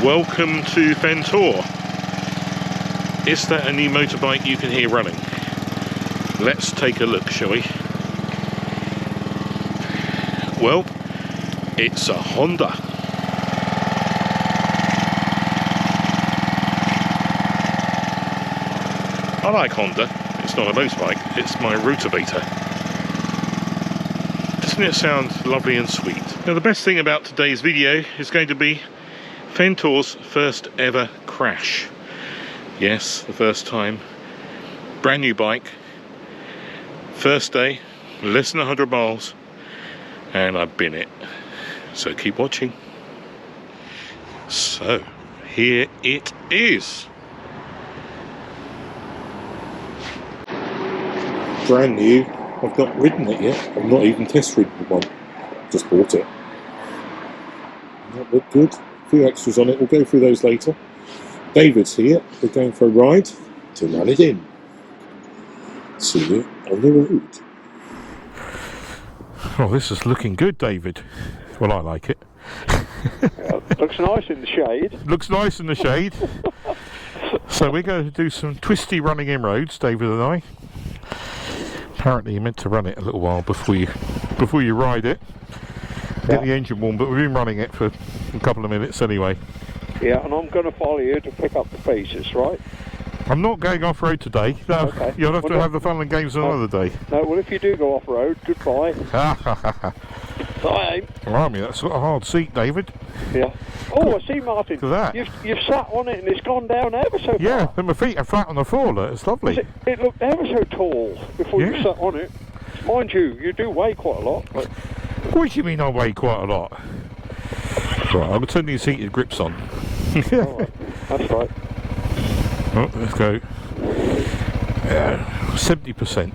Welcome to Fen Tour. Is that a new motorbike you can hear running? Let's take a look, shall we? Well, it's a Honda. I like Honda. It's not a motorbike, it's my rotavator. Doesn't it sound lovely and sweet? Now the best thing about today's video is going to be Fen Tour's first ever crash. Yes, the first time. Brand new bike. First day, less than 100 miles, and I've been it. So keep watching. So, here it is. Brand new. I've not ridden it yet. I've not even test ridden one. Just bought it. That looked good. A few extras on it. We'll go through those later. David's here. We're going for a ride to run it in. See you on the road. Oh, this is looking good, David. Well, I like it. Looks nice in the shade. Looks nice in the shade. So we're going to do some twisty running inroads, David and I. Apparently, you meant to run it a little while before you ride it. Get the engine warm, but we've been running it for a couple of minutes anyway. Yeah, and I'm going to follow you to pick up the pieces, right? I'm not going off-road today. No, okay. You'll have to have the fun and games another day. No, well, if you do go off-road, goodbye. Bye. Well, I mean, that's got a hard seat, David. Yeah. Oh, I see, Martin. Look at that. You've sat on it and it's gone down ever so far. Yeah, and my feet are flat on the floor. Look, it's lovely. It looked ever so tall before you sat on it. Mind you do weigh quite a lot. But... What do you mean I weigh quite a lot? Right, I'm going to turn these heated grips on. Right. That's right. Oh, let's go. 70%.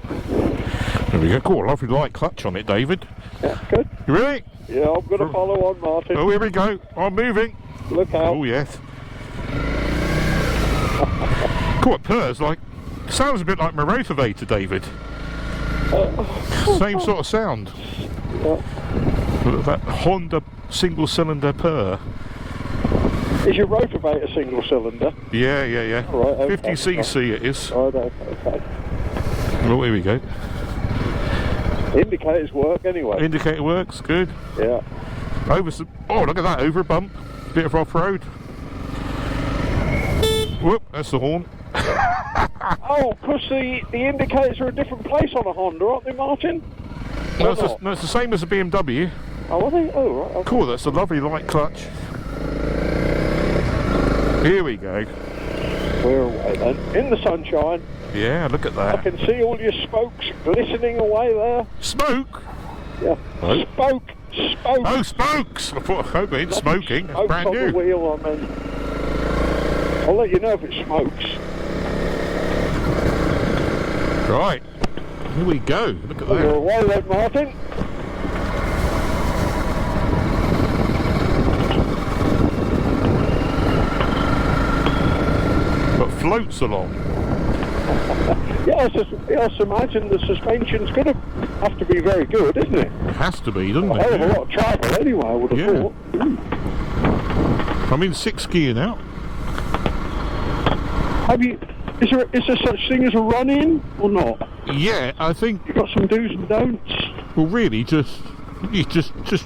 There we go. Cool, lovely light clutch on it, David. Yeah, good. You ready? Yeah, I'm going to follow on, Martin. Oh, here we go. I'm moving. Look out. Oh, yes. Cool, it purrs like... Sounds a bit like my rotavator, David. Same sort of sound. Yeah. Look at that Honda single-cylinder purr. Is your rotavator single cylinder? Yeah. Right, okay, 50cc it is. Right, okay. Oh, here we go. Indicators work anyway. Indicator works, good. Yeah. Oh, look at that, over a bump. Bit of off-road. Whoop, that's the horn. Oh, because the indicators are a different place on a Honda, aren't they, Martin? No, it's the same as a BMW. Oh, are they? Oh, right. Okay. Cool, that's a lovely light clutch. Here we go. We're away then. In the sunshine. Yeah, look at that. I can see all your spokes glistening away there. Smoke? Yeah. Oh. Spoke. Oh, spokes! I hope it ain't smoking. It's brand new. On the wheel, I mean. I'll let you know if it smokes. Right. Here we go. Look at that. We're away then, Martin. But floats along. Yeah, I just imagine the suspension's going to have to be very good, isn't it? It has to be, doesn't it? A hell of a lot of travel anyway, I would have thought. I'm in 6th gear now. Is there such thing as a run-in or not? Yeah, I think You've got some do's and don'ts. well really just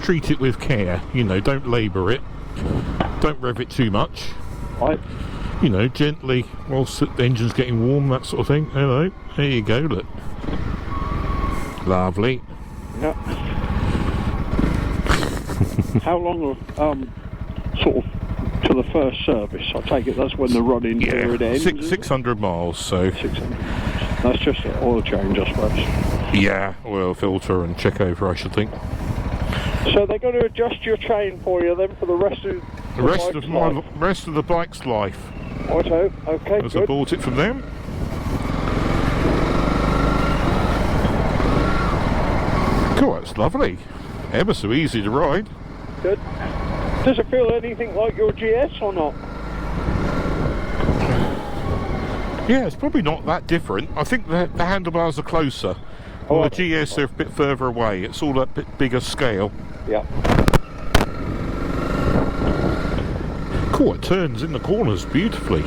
treat it with care, you know, don't labour it. Don't rev it too much. Right. You know, gently whilst the engine's getting warm, that sort of thing. Hello. There you go, look. Lovely. Yeah. How long sort of to the first service? I take it that's when the run-in period ends. 600 miles, so 600 miles. That's just an oil change, I suppose. yeah, oil filter and check over, I should think. So they're going to adjust your chain for you then for the rest of The rest of the bike's life. Righto, okay, As good. I bought it from them. Cool, that's lovely. Ever so easy to ride. Good. Does it feel anything like your GS or not? Yeah, it's probably not that different. I think the handlebars are closer. Well, the GS are a bit further away. It's all a bit bigger scale. Yeah. Cool, it turns in the corners beautifully.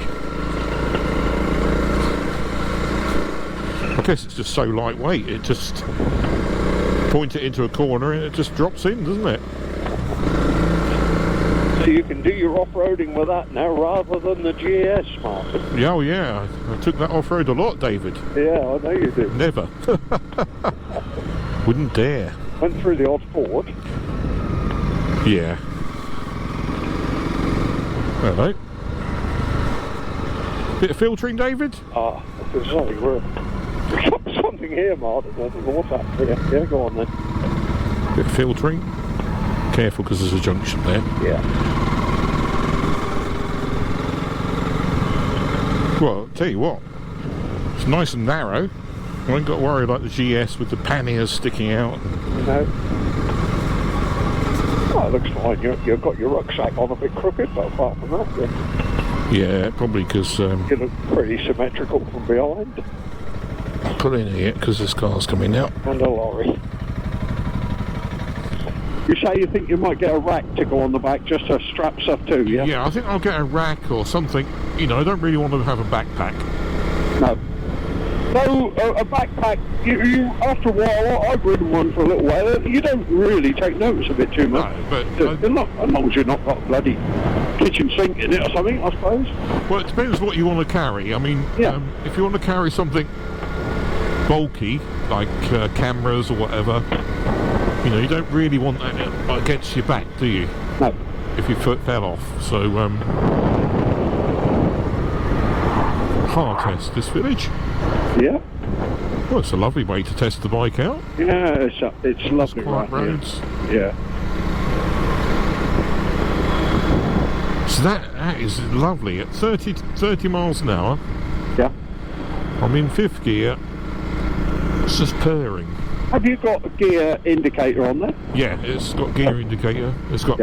I guess it's just so lightweight, it just point it into a corner and it just drops in, doesn't it? So you can do your off-roading with that now rather than the GS, Martin. Yeah, oh yeah, I took that off-road a lot, David. Yeah, I know you did. Never. Wouldn't dare. Went through the odd Ford. Yeah. Hello. Bit of filtering, David? Ah, there's something we've got something here, Martin. I don't know what's up here. Yeah, go on then. Bit of filtering. Careful because there's a junction there. Yeah. Well, I'll tell you what. It's nice and narrow. I ain't got to worry about the GS with the panniers sticking out. No. Oh, it looks fine. You've got your rucksack on a bit crooked, but apart from that, yeah, probably because you look pretty symmetrical from behind. I'll put it in here because this car's coming out. And a lorry. You say you think you might get a rack to go on the back just to strap stuff to, yeah? Yeah, I think I'll get a rack or something. You know, I don't really want to have a backpack. No. No, a backpack, you after a while, I've ridden one for a little while, you don't really take notice of it too much. No, but... As long as you've not got a bloody kitchen sink in it or something, I suppose. Well, it depends what you want to carry. I mean, yeah. If you want to carry something bulky, like cameras or whatever, you know, you don't really want that against your back, do you? No. If your foot fell off. So, car test this village. Yeah. Well, it's a lovely way to test the bike out. Yeah, it's lovely right roads. Yeah. So that is lovely. At 30 miles an hour. Yeah. I'm in 5th gear. It's just purring. Have you got a gear indicator on there? Yeah, it's got gear indicator. It's got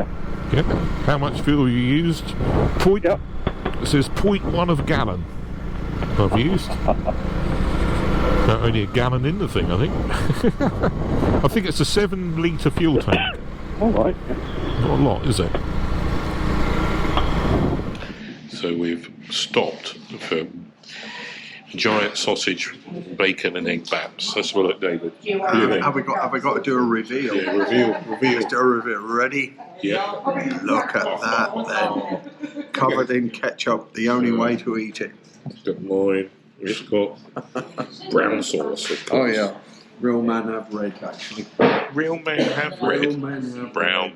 how much fuel you used. It says 0.1 of a gallon I've used. Only a gallon in the thing, I think. I think it's a 7-litre fuel tank. Alright. Not a lot, is it? So we've stopped for giant sausage, bacon and egg baps. Let's have a look, David. Have we got to do a reveal? Yeah, reveal. Let's do a reveal. Ready? Yeah. Look at that then. Covered in ketchup, the only way to eat it. It's got mine. It's got brown sauce. Oh yeah. Real men have red actually. Real men have red. Real men have brown.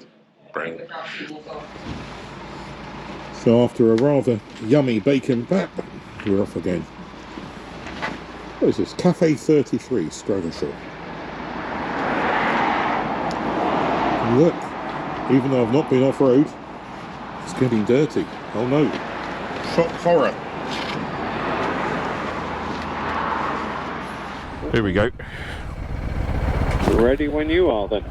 So after a rather yummy bacon bap, we're off again. What is this? Cafe 33, Strathershaw. Look, even though I've not been off-road, it's getting dirty. Oh no. Shock horror. Here we go. Ready when you are then.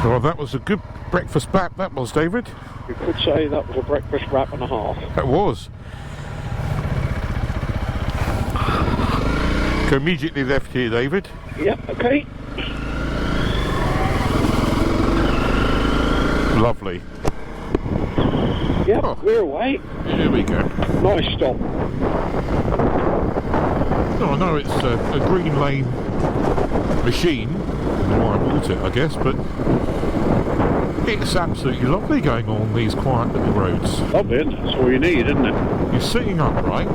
Well, that was a good breakfast bap, that was, David. You could say that was a breakfast wrap and a half. That was. Go immediately left here, David. Yep, okay. Lovely. Yep, we're away. Here we go. Nice stop. Oh, no, it's a green lane machine. I don't know why I bought it, I guess, but it's absolutely lovely going on these quiet little roads. Lovely, that's all you need, isn't it? You're sitting upright.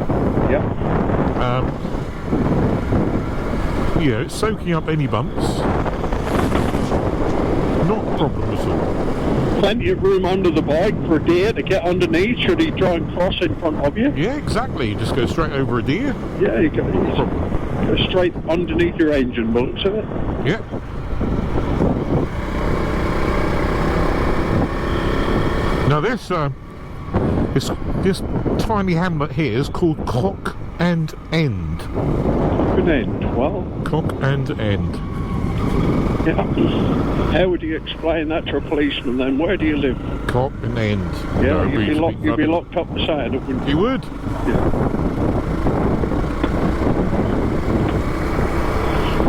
Yep. Yeah, it's soaking up any bumps. Not a problem at all. Plenty of room under the bike for a deer to get underneath should he try and cross in front of you. Yeah, exactly. You just go straight over a deer. Yeah, you go straight underneath your engine bullets of it. Yeah. Now this tiny hamlet here is called Cock and End. Cock and End, well. Cock and End. Yeah. How would you explain that to a policeman then? Where do you live? Cock and End. Yeah, you'd be locked up beside it, wouldn't you? You would? Yeah.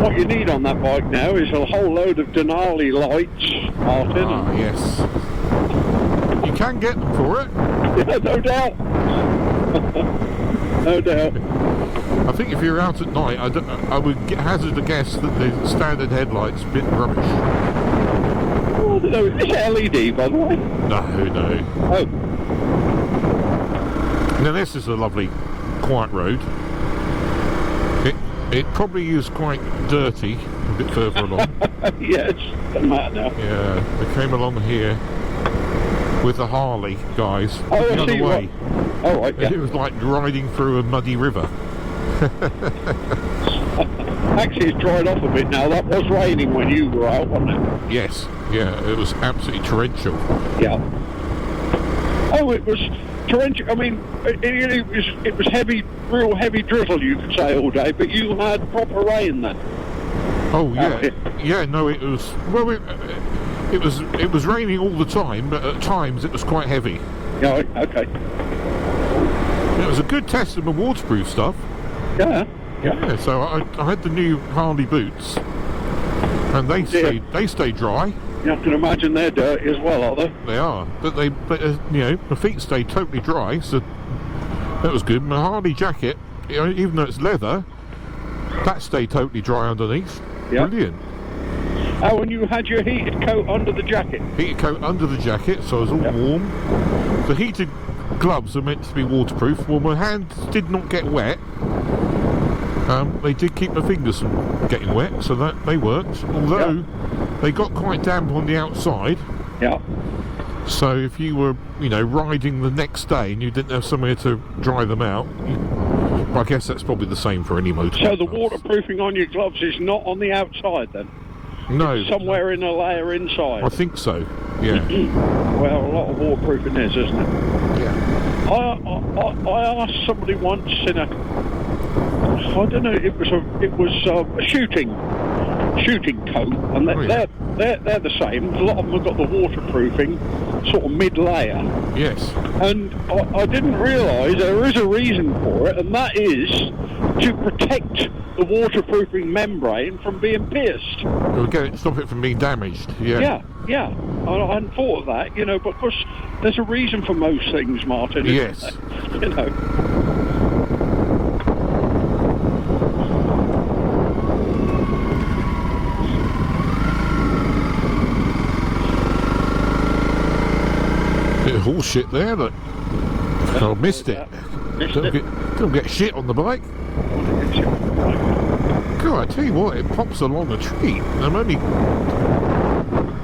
what you need on that bike now is a whole load of Denali lights, Martin. Ah, yes. You can get them for it. Yeah, no doubt. No doubt. I think if you're out at night, I would hazard a guess that the standard headlight's a bit rubbish. Oh, no, is this LED, by the way? No, no. Oh. Now this is a lovely, quiet road. It probably is quite dirty a bit further along. Yes, doesn't matter now. Yeah, they came along here with the Harley guys. Oh, the I other see. way. Oh, right, yeah. It was like riding through a muddy river. Actually, it's dried off a bit now. That was raining when you were out, wasn't it? Yes, yeah, it was absolutely torrential. Yeah. Oh, it was torrential. I mean, it was heavy, real heavy drizzle, you could say, all day. But you had proper rain then. Oh yeah, yeah. No, it was. Well, it was raining all the time, but at times it was quite heavy. Yeah. Okay. It was a good test of my waterproof stuff. Yeah. Yeah. So I had the new Harley boots, and they stay dry. You can imagine they're dirty as well, are they? They are, but you know, my feet stay totally dry, so that was good. My Harley jacket, you know, even though it's leather, that stayed totally dry underneath. Yeah. Brilliant. Oh, and you had your heated coat under the jacket. Heated coat under the jacket, so I was all warm. The heated gloves are meant to be waterproof. Well, my hands did not get wet. They did keep my fingers from getting wet, so that they worked. Although they got quite damp on the outside. Yeah. So if you were, you know, riding the next day and you didn't have somewhere to dry them out, I guess that's probably the same for any motor. So the waterproofing on your gloves is not on the outside then? No. It's somewhere in a layer inside? I think so, yeah. Well, a lot of waterproofing is, isn't it? Yeah. I asked somebody once in a, I don't know, it was a shooting coat, and they're the same. A lot of them have got the waterproofing sort of mid-layer. Yes. And I didn't realise there is a reason for it, and that is to protect the waterproofing membrane from being pierced. Stop it from being damaged. Yeah. Yeah. I hadn't thought of that, you know, but of course there's a reason for most things, Martin. Yes. You know. Bit of horse shit there, look. I missed it. Don't get shit on the bike. God, I tell you what, it pops along a tree. I'm only...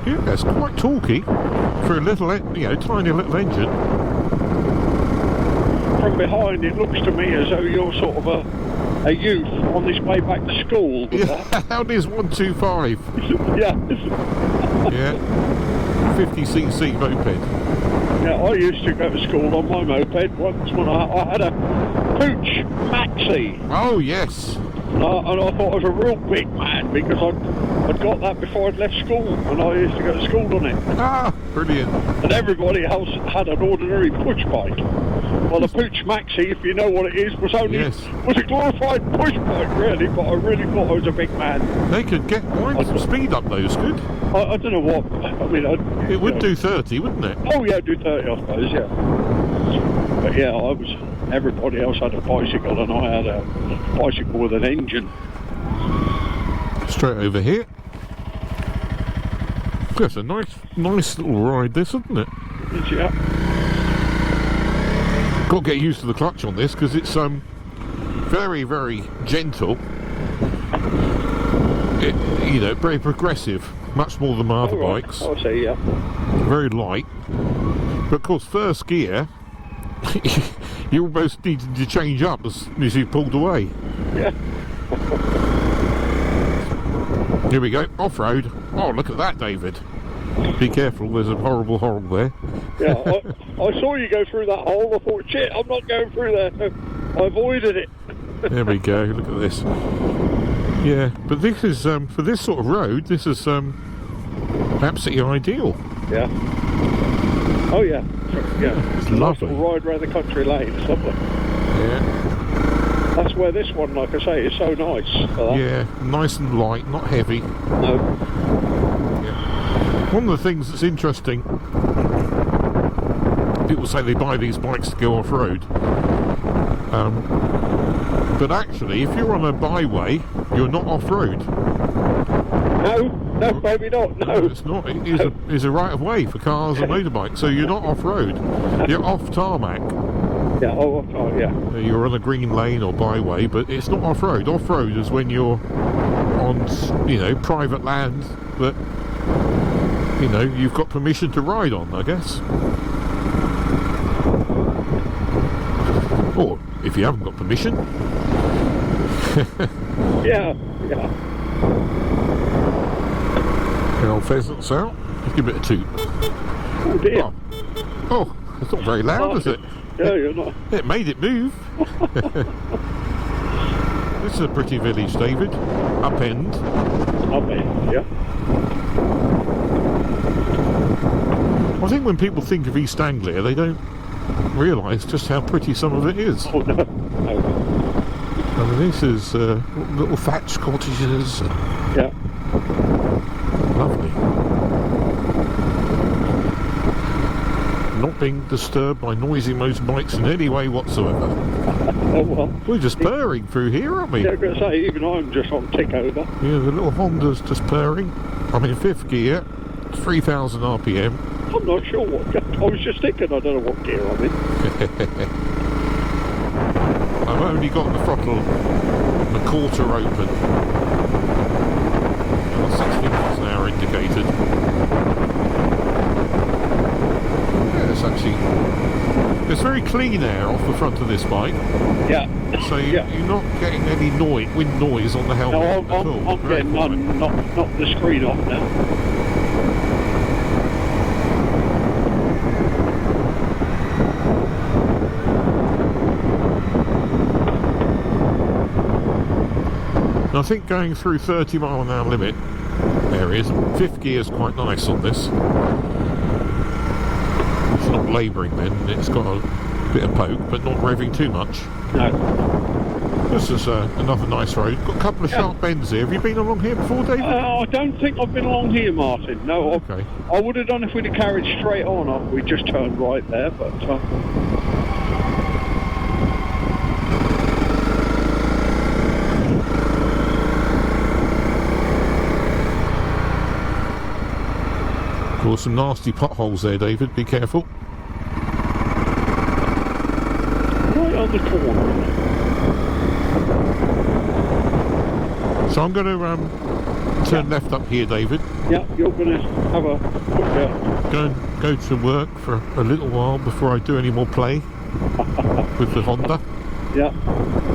Yeah, it's quite talky for a little, you know, tiny little engine. From behind, it looks to me as though you're sort of a youth on this way back to school. Yeah, how is 125? Yeah. Yeah. 50cc moped. Yeah, I used to go to school on my moped once when I had a Pooch Maxi. Oh, yes. And I thought I was a real big man because I'd got that before I'd left school, and I used to go to school on it. Ah, brilliant. And everybody else had an ordinary push bike. Well, the Pooch Maxi, if you know what it is, was a glorified push bike, really, but I really thought I was a big man. They could wind some speed up, those could. I don't know what, I mean... It would do 30, wouldn't it? Oh, yeah, do 30, I suppose, yeah. But yeah, everybody else had a bicycle, and I had a bicycle with an engine. Straight over here. That's a nice little ride, this, isn't it? Yeah. Got to get used to the clutch on this because it's very, very gentle. You know, very progressive, much more than my other bikes. I'll say, yeah. Very light. But of course, first gear, you almost need to change up as you pulled away. Yeah. Here we go, off-road. Oh, look at that, David. Be careful, there's a horrible hole there. Yeah, I saw you go through that hole. I thought, shit, I'm not going through there. I avoided it. There we go, look at this. Yeah, but this is, for this sort of road, this is absolutely ideal. Yeah. Oh, yeah. Yeah. It's lovely. Nice little ride around the country lane. It's lovely. Yeah. That's where this one, like I say, is so nice for that. Yeah, nice and light, not heavy. No. Yeah. One of the things that's interesting, people say they buy these bikes to go off-road, but actually if you're on a byway you're not off-road. No, maybe not, no. It's not, it is a right of way for cars and motorbikes, so you're not off-road, you're off tarmac. Yeah, yeah. You're on a green lane or byway, but it's not off-road. Off-road is when you're on, you know, private land that, you know, you've got permission to ride on, I guess. Or if you haven't got permission. Yeah. The old pheasant's out. Let's give it a toot. Oh dear. Oh, it's not very loud, is it? Yeah, you're not. It made it move. This is a pretty village, David. Upend. Upend, yeah. I think when people think of East Anglia, they don't realise just how pretty some of it is. Oh no. I mean, this is little thatched cottages. Yeah. Lovely. Not being disturbed by noisy motorbikes in any way whatsoever. Oh well. We're just purring through here, aren't we? Yeah, I'm going to say, even I'm just on tick over. Yeah, the little Honda's just purring. I'm in 5th gear, 3,000 RPM. I'm not sure what. I was just thinking, I don't know what gear I'm in. I've only got the throttle and the quarter open. 60 miles an hour indicated. Actually, there's very clean air off the front of this bike. Yeah. So you're not getting any wind noise on the helmet at all. I'm getting none, not the screen off now. And I think going through 30 mile an hour limit areas, 5th gear is quite nice on this. It's not labouring then, it's got a bit of poke, but not revving too much. No. This is another nice road. Got a couple of sharp bends here. Have you been along here before, David? I don't think I've been along here, Martin. No, okay. I would have done if we'd have carried straight on. We just turned right there, but... Of course, some nasty potholes there, David. Be careful. Right on the corner. So I'm going to turn left up here, David. Yeah, you're going to have a Go to work for a little while before I do any more play with the Honda. Yeah,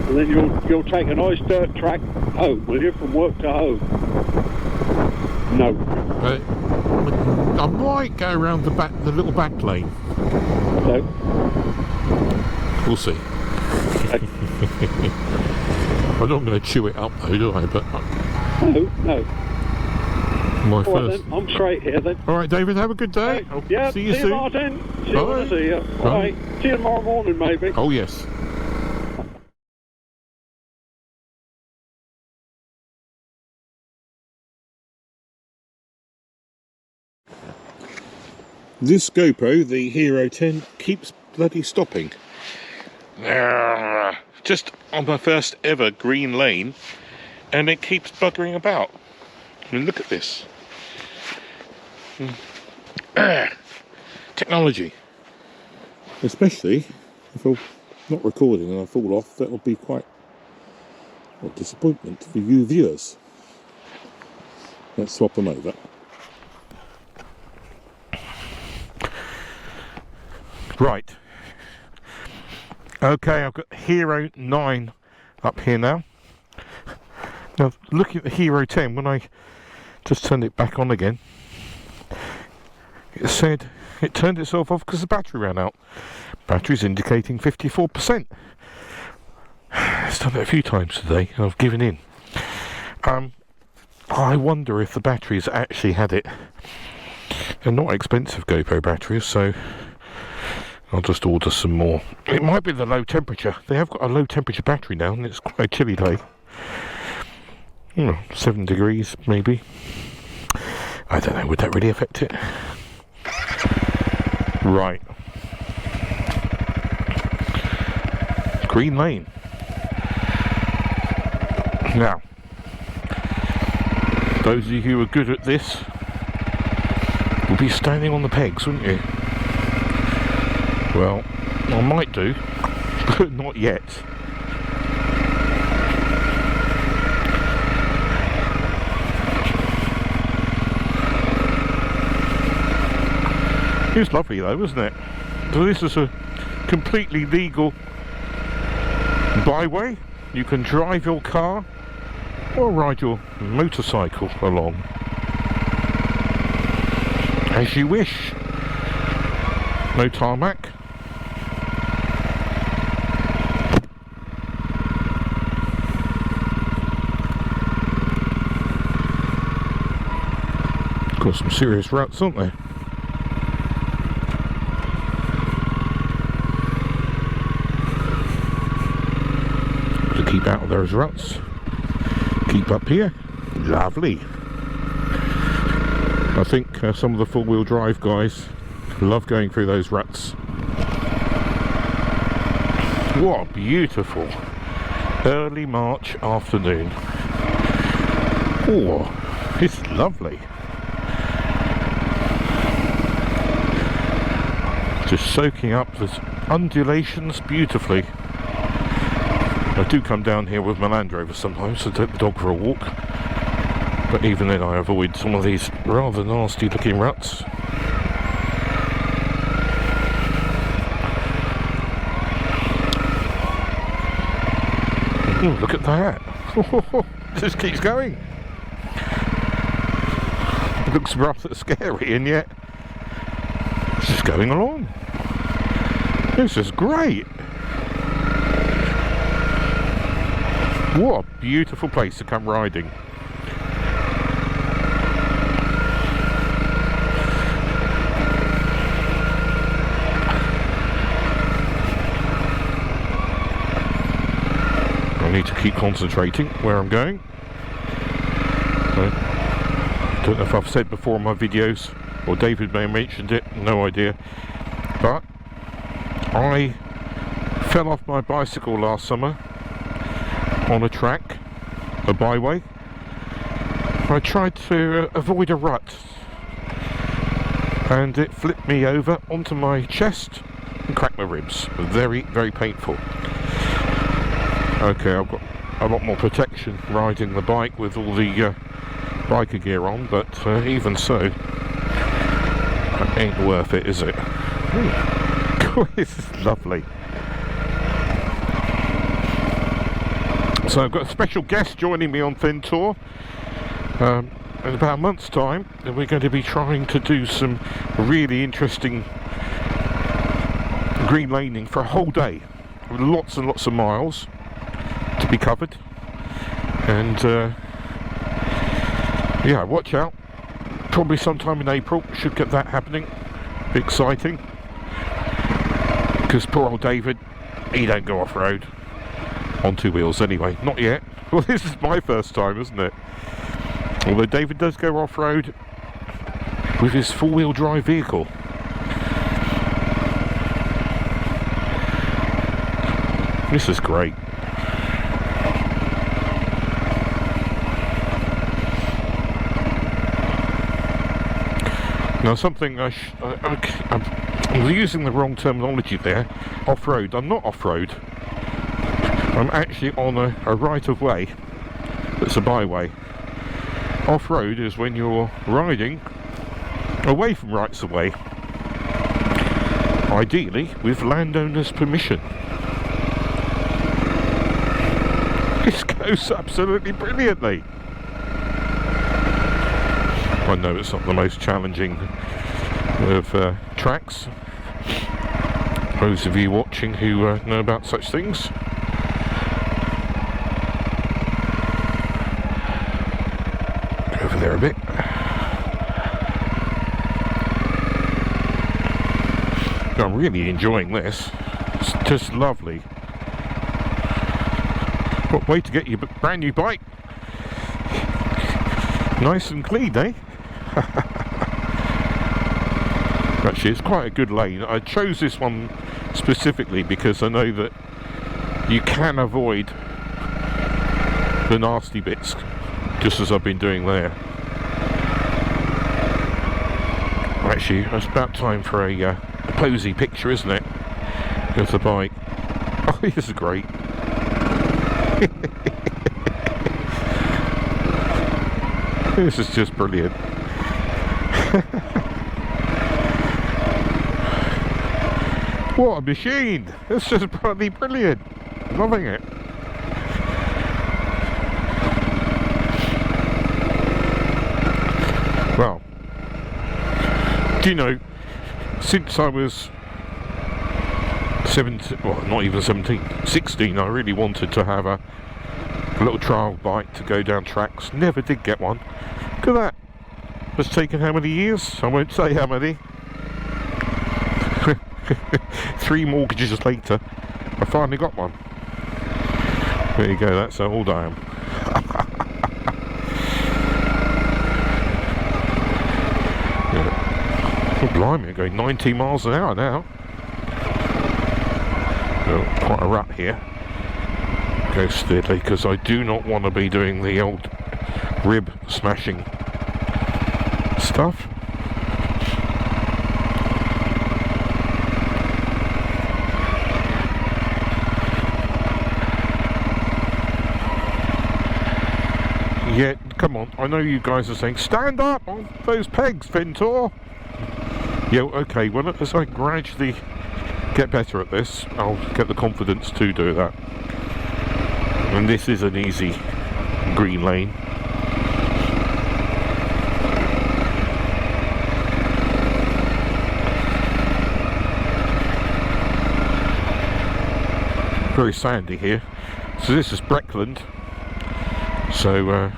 and then you'll take a nice dirt track home, will you, from work to home? No. I might go around the little back lane. No. We'll see. Okay. I'm not going to chew it up though, do I? But no. My All first. Right, then. I'm straight here then. All right, David. Have a good day. Right. Yeah. See you soon, Martin. See you when I see you. Bye. Right. See you tomorrow morning, maybe. Oh yes. This GoPro, the Hero 10, keeps bloody stopping. Just on my first ever green lane, and it keeps buggering about. I mean, look at this. Technology. Especially if I'm not recording and I fall off, that will be quite a disappointment for you viewers. Let's swap them over. Right. Okay, I've got Hero 9 up here now. Now, looking at the Hero 10, when I just turned it back on again, it said it turned itself off because the battery ran out. Battery's indicating 54%. It's done it a few times today and I've given in. I wonder if the batteries actually had it. They're not expensive GoPro batteries, so I'll just order some more. It might be the low temperature. They have got a low temperature battery now, and it's quite a chilly day. 7 degrees maybe. I don't know, would that really affect it? Right. Green Lane. Now, those of you who are good at this will be standing on the pegs, wouldn't you? Well, I might do, but not yet. It's lovely though, isn't it? So this is a completely legal byway. You can drive your car or ride your motorcycle along as you wish. No tarmac. Got some serious ruts, aren't there? To keep out of those ruts. Keep up here. Lovely. I think some of the four-wheel drive guys love going through those ruts. What a beautiful early March afternoon. Oh, it's lovely. Just soaking up the undulations beautifully. I do come down here with my Land Rover sometimes to take the dog for a walk, but even then I avoid some of these rather nasty looking ruts. Ooh, look at that. It just keeps going. It looks rather scary, and yet it's just going along. This is great. What a beautiful place to come riding. I need to keep concentrating where I'm going. I don't know if I've said before in my videos, or David may have mentioned it, no idea, but I fell off my bicycle last summer on a track, a byway. I tried to avoid a rut and it flipped me over onto my chest and cracked my ribs. Very, very painful. Okay, I've got a lot more protection riding the bike with all the biker gear on, but even so, that ain't worth it, is it? This is lovely. So I've got a special guest joining me on Fen Tour. In about a month's time, and we're going to be trying to do some really interesting green laning for a whole day, with lots and lots of miles to be covered. And yeah, watch out. Probably sometime in April should get that happening. Be exciting. Because poor old David, he don't go off-road on two wheels anyway. Not yet. Well, this is my first time, isn't it? Although David does go off-road with his four-wheel drive vehicle. This is great. Now something I'm using the wrong terminology there. Off-road. I'm not off-road. I'm actually on a right-of-way that's a byway. Off-road is when you're riding away from rights-of-way, ideally with landowners' permission. This goes absolutely brilliantly. I know it's not the most challenging of tracks. Those of you watching who know about such things. Over there a bit. I'm really enjoying this. It's just lovely. What way to get your brand new bike nice and clean, eh? Actually, it's quite a good lane. I chose this one specifically because I know that you can avoid the nasty bits, just as I've been doing there. Actually, it's about time for a posy picture, isn't it? Of the bike. Oh, this is great. This is just brilliant. What a machine! It's just bloody brilliant. Loving it. Well, do you know, since I was 17, well, not even 17, 16, I really wanted to have a little trial bike to go down tracks. Never did get one. Look at that. It's taken how many years? I won't say how many. 3 mortgages later, I finally got one. There you go, that's how old I am. Yeah. Oh, blimey, going 90 miles an hour now. Oh, quite a rut here. Go steadily, because I do not want to be doing the old rib smashing stuff. Yeah, come on, I know you guys are saying, stand up on those pegs, Fen Tour. Yeah, okay, well, as I gradually get better at this, I'll get the confidence to do that. And this is an easy green lane. Very sandy here. So this is Breckland. So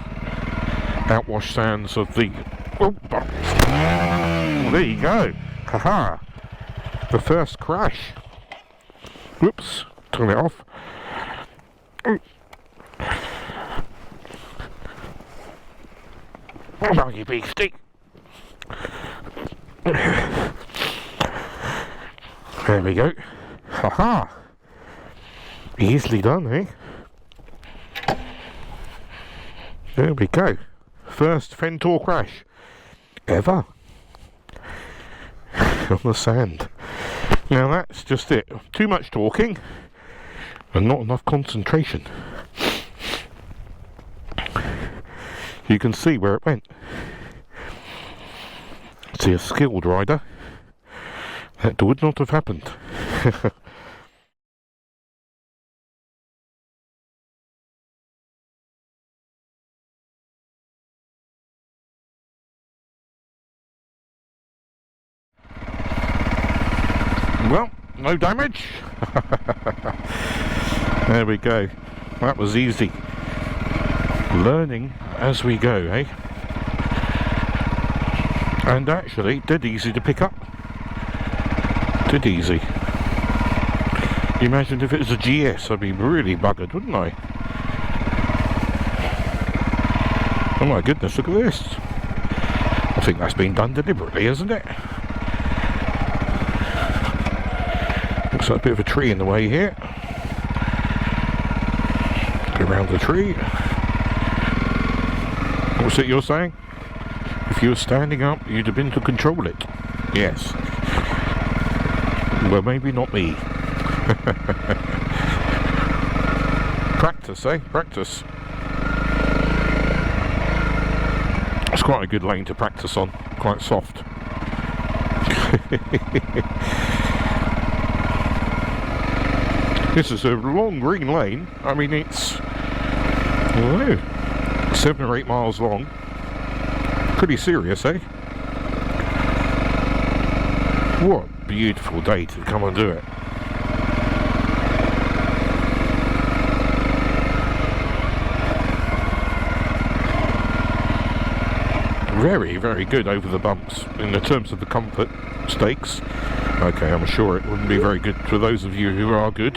outwash sands of the... Oh, there you go. Haha. The first crash. Whoops. Turn it off. Oh, you beastie. There we go. Haha. Easily done, eh? There we go. First Fen Tour crash ever on the sand. Now that's just it. Too much talking and not enough concentration. You can see where it went. See, a skilled rider, that would not have happened. Well, no damage. There we go. That was easy. Learning as we go, eh? And actually, dead easy to pick up. Dead easy. Imagine if it was a GS, I'd be really buggered, wouldn't I? Oh my goodness, look at this. I think that's been done deliberately, isn't it? Looks like a bit of a tree in the way here. Go around the tree. What's it you're saying? If you were standing up, you'd have been to control it. Yes. Well, maybe not me. Practice, eh? Practice. It's quite a good lane to practice on. Quite soft. This is a long green lane. I mean, it's, I don't know, 7 or 8 miles long. Pretty serious, eh? What a beautiful day to come and do it. Very, very good over the bumps in the terms of the comfort stakes. Okay, I'm sure it wouldn't be very good for those of you who are good.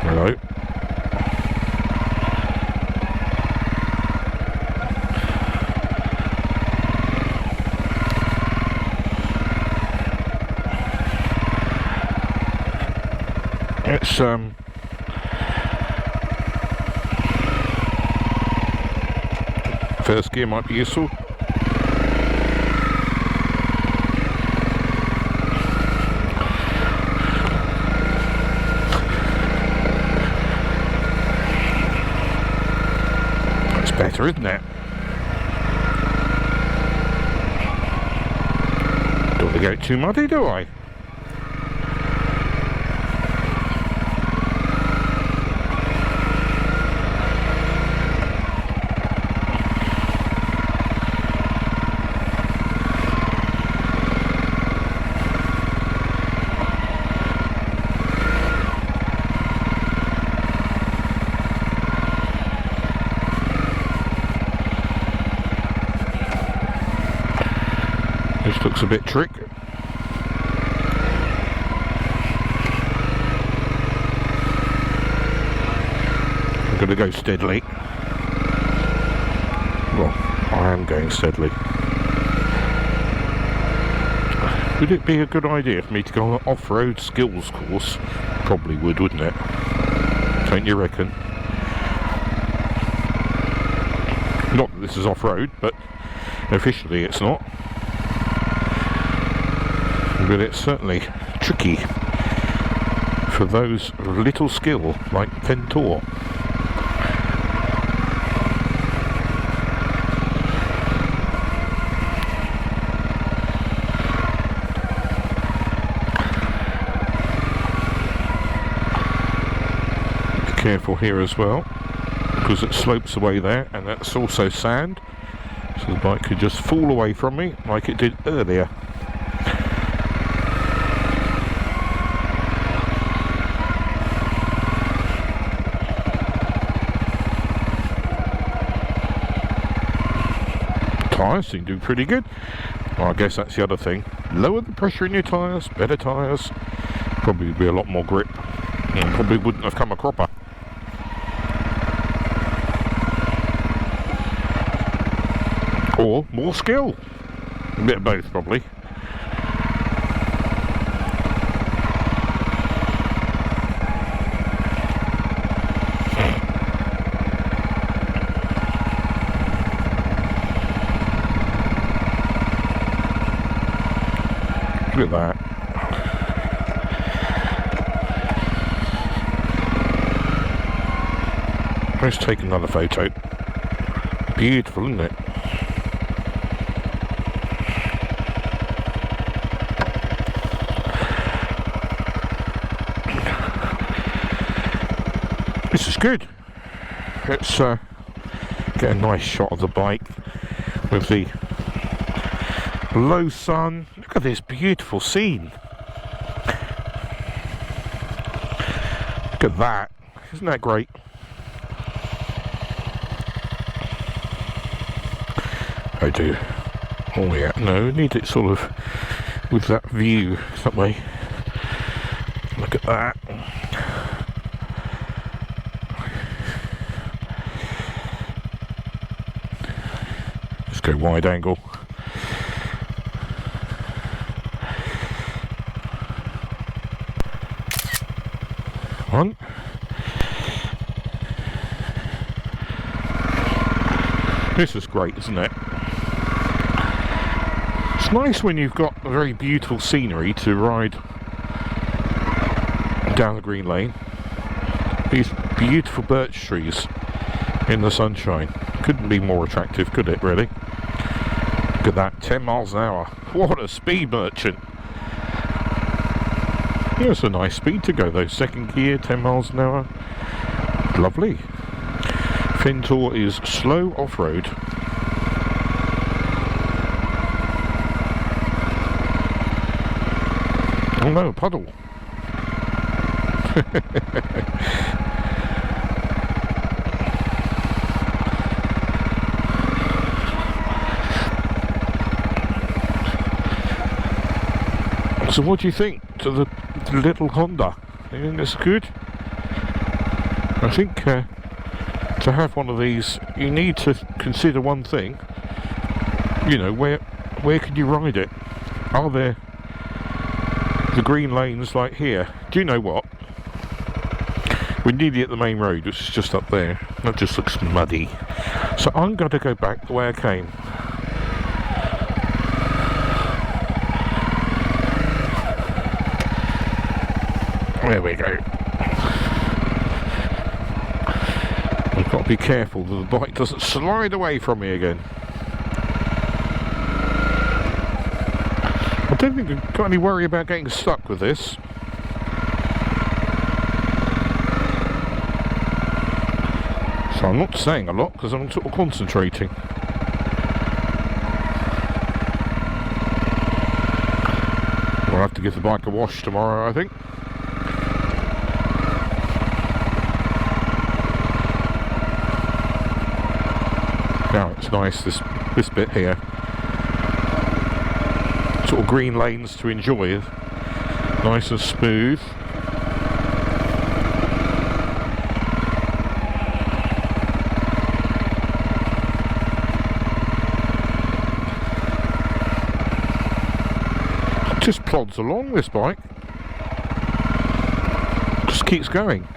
Hello. It's first gear might be useful. That's better, isn't it? Don't want to get too muddy, do I? This looks a bit trick. I'm going to go steadily. Well, I am going steadily. Would it be a good idea for me to go on an off-road skills course? Probably would, wouldn't it? Don't you reckon? Not that this is off-road, but officially it's not. But it's certainly tricky for those of little skill like Fen Tour. Be careful here as well, because it slopes away there, and that's also sand, so the bike could just fall away from me like it did earlier. Tyres seem to do pretty good. Well, I guess that's the other thing. Lower the pressure in your tyres, better tyres, probably be a lot more grip, and probably wouldn't have come a cropper. Or more skill. A bit of both, probably. Look at that. Let's take another photo. Beautiful, isn't it? This is good. Let's get a nice shot of the bike with the low sun. Look at this beautiful scene. Look at that. Isn't that great? Oh dear. Oh yeah, no, we need it sort of with that view that way. Look at that. Let's go wide angle. One. This is great, isn't it? It's nice when you've got a very beautiful scenery to ride down the green lane. These beautiful birch trees in the sunshine. Couldn't be more attractive, could it, really? Look at that, 10 miles an hour. What a speed merchant! Yeah, it's a nice speed to go though. Second gear, 10 miles an hour. Lovely. Fen Tour is slow off-road. Oh no, a puddle. So what do you think to the little Honda? You think it's good? I think to have one of these, you need to consider one thing. You know, where can you ride it? Are there the green lanes like here? Do you know what? We're nearly at the main road, which is just up there. That just looks muddy. So I'm going to go back the way I came. There we go. I've got to be careful that the bike doesn't slide away from me again. I don't think I've got any worry about getting stuck with this. So I'm not saying a lot because I'm sort of concentrating. We'll have to give the bike a wash tomorrow, I think. Now it's nice, this bit here. Sort of green lanes to enjoy. Nice and smooth. Just plods along, this bike. Just keeps going.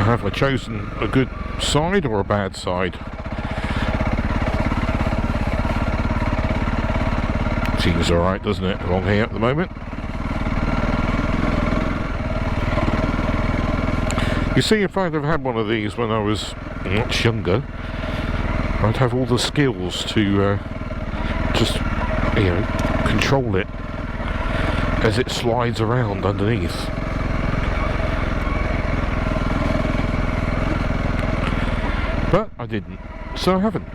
Have I chosen a good side or a bad side? Seems alright, doesn't it, along here at the moment? You see, if I'd have had one of these when I was much younger, I'd have all the skills to just, you know, control it as it slides around underneath. But I didn't, so I haven't.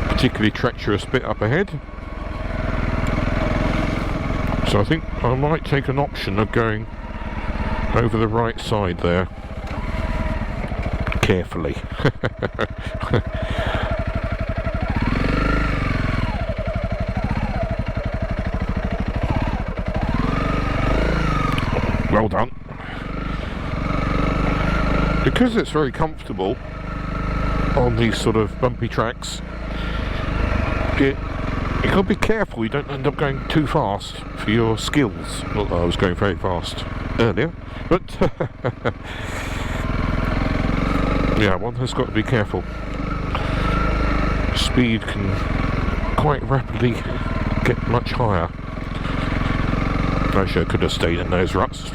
Particularly treacherous bit up ahead. So I think I might take an option of going over the right side there. Carefully. Well done. Because it's very comfortable on these sort of bumpy tracks, you got to be careful you don't end up going too fast for your skills. Not that I was going very fast earlier, but yeah, one has got to be careful. Speed can quite rapidly get much higher. Actually, I could have stayed in those ruts.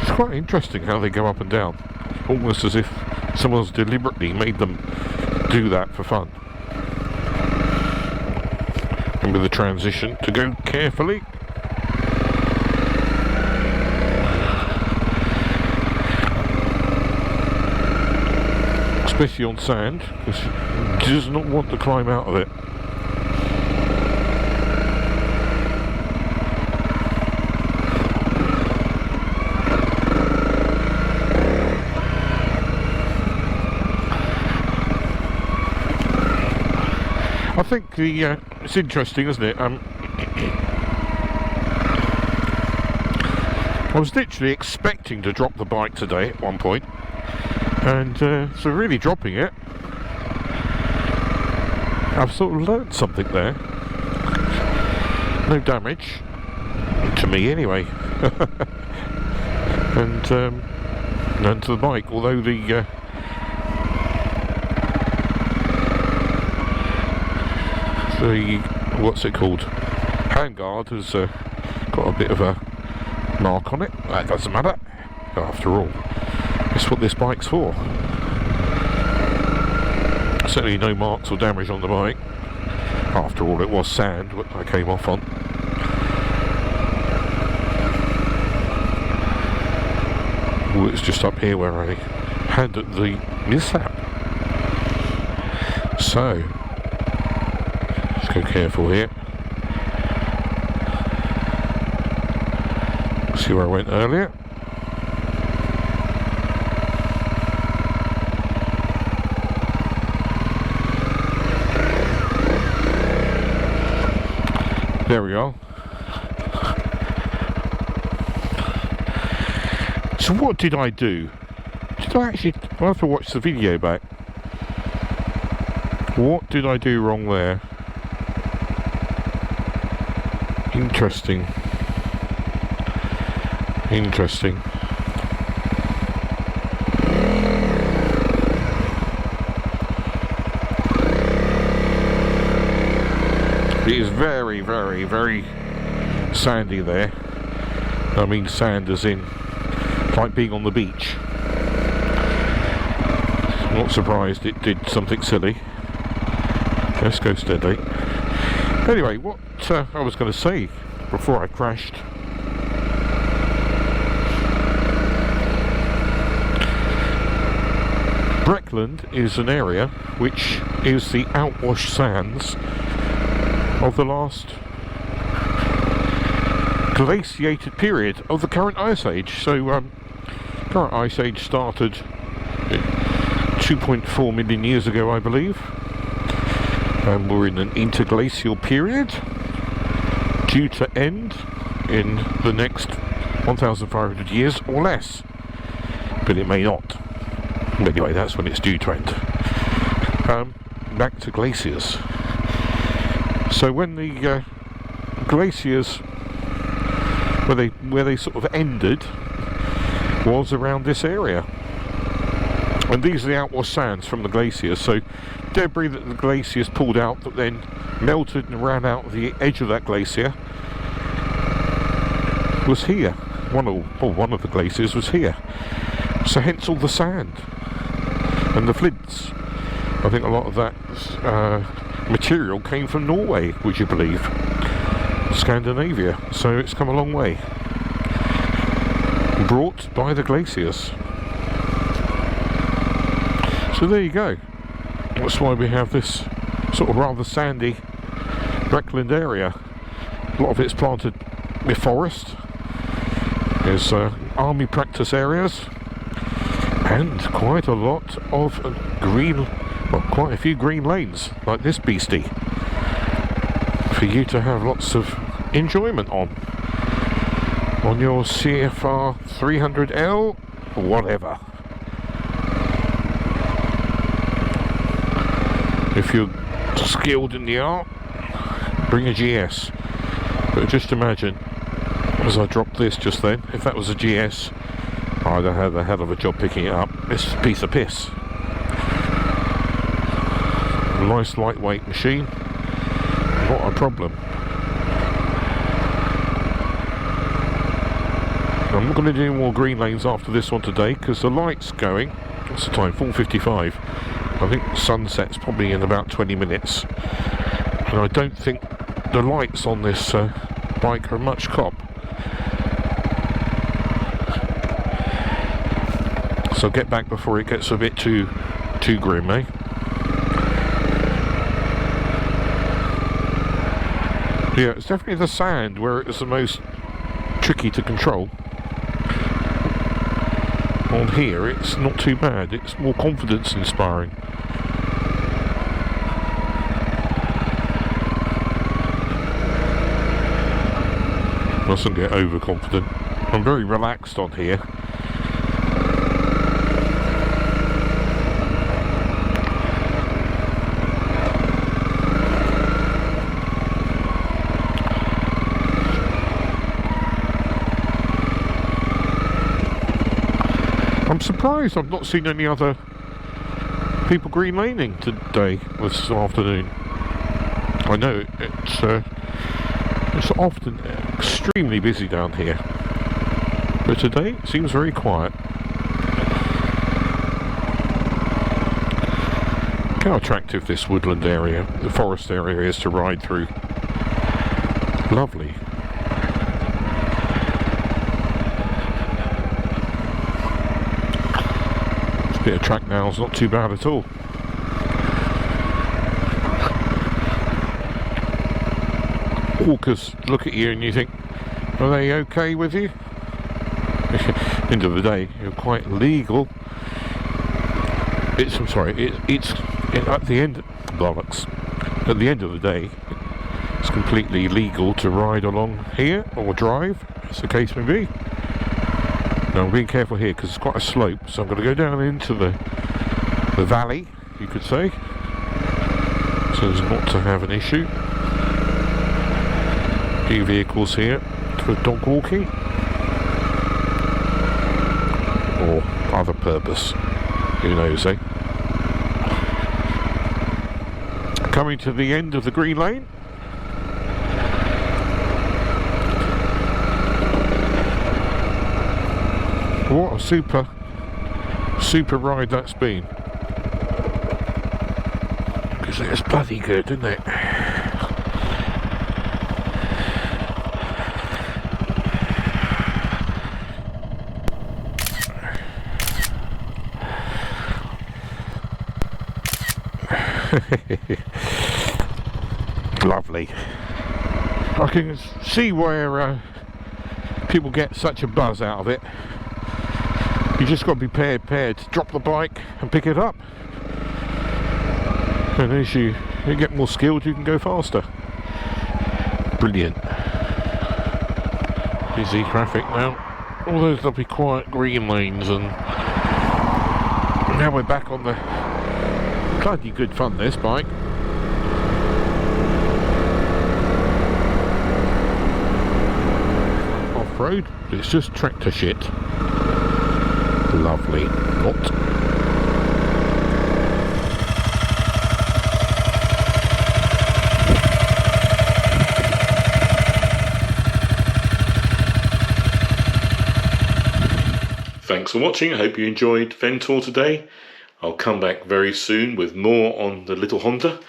It's quite interesting how they go up and down, almost as if someone's deliberately made them do that for fun. And with the transition, to go carefully. Especially on sand, because he does not want to climb out of it. I think it's interesting, isn't it? I was literally expecting to drop the bike today at one point, and so really dropping it, I've sort of learned something there. No damage, to me anyway, and to the bike, although the what's it called, handguard has got a bit of a mark on it. That doesn't matter. After all, that's what this bike's for. Certainly no marks or damage on the bike. After all, it was sand that I came off on. Oh, it's just up here where I had the mishap. So, let's go careful here. See where I went earlier. There we are. So what did I do? Did I actually... I'll have to watch the video back. What did I do wrong there? Interesting. Interesting. It is very, very, very sandy there. I mean sand as in like being on the beach. Not surprised it did something silly. Let's go steady. Anyway, what I was going to say before I crashed. Breckland is an area which is the outwash sands of the last glaciated period of the current ice age. So current ice age started 2.4 million years ago, I believe, and we're in an interglacial period due to end in the next 1,500 years or less, but it may not. Anyway, that's when it's due to end. Back to glaciers. So when the glaciers, where they sort of ended, was around this area, and these are the outwash sands from the glaciers. So debris that the glaciers pulled out that then melted and ran out of the edge of that glacier was here. One of the glaciers was here. So hence all the sand and the flints. I think a lot of that material came from Norway, would you believe? Scandinavia. So it's come a long way. Brought by the glaciers. So there you go. That's why we have this sort of rather sandy Breckland area. A lot of it's planted with forest. There's army practice areas and quite a lot of green, well, quite a few green lanes like this beastie for you to have lots of enjoyment on your CRF300L or whatever. If you're skilled in the art, bring a GS. But just imagine, as I dropped this just then, if that was a GS, I'd have had a hell of a job picking it up. It's a piece of piss. A nice lightweight machine, not a problem. I'm not going to do more green lanes after this one today because the light's going. What's the time? 4:55. I think sunset's probably in about 20 minutes. And I don't think the lights on this bike are much cop. So I'll get back before it gets a bit too grim, eh? Yeah, it's definitely the sand where it's the most tricky to control. On here, it's not too bad. It's more confidence inspiring. Mustn't get overconfident. I'm very relaxed on here. I'm surprised I've not seen any other people green laning today, this afternoon. I know it's often extremely busy down here. But today it seems very quiet. Look how attractive this woodland area, the forest area, is to ride through. Lovely. This bit of track now is not too bad at all. Walkers look at you and you think, are they okay with you? End of the day, you're quite legal. It's at the end, bollocks. At the end of the day, it's completely legal to ride along here or drive, as the case may be. Now I'm being careful here because it's quite a slope, so I'm going to go down into the valley, you could say, so as not to have an issue. Few vehicles here for dog walking or other purpose, who knows, eh? Coming to the end of the green lane. What a super ride that's been. Because it's bloody good, isn't it? Lovely. I can see where people get such a buzz out of it. You just got to be prepared to drop the bike and pick it up, and as you get more skilled, you can go faster. Brilliant. Busy traffic now. All those lovely quiet green lanes, and now we're back on the bloody good fun, this bike. Off-road, but it's just tractor shit. Lovely. Not. Thanks for watching. I hope you enjoyed Fen Tour today. I'll come back very soon with more on the little Honda,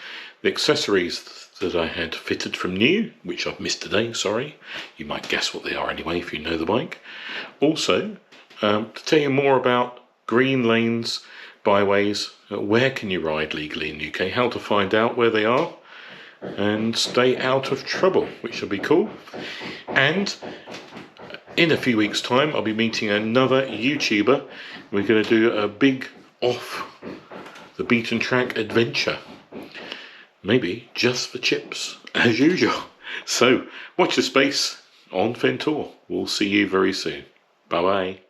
the accessories that I had fitted from new, which I've missed today, sorry. You might guess what they are anyway if you know the bike. Also, to tell you more about green lanes, byways, where can you ride legally in the UK, how to find out where they are, and stay out of trouble, which will be cool. And in a few weeks' time, I'll be meeting another YouTuber. We're going to do a big off the beaten track adventure, maybe just for chips as usual. So watch the space on Fen Tour. We'll see you very soon. Bye bye.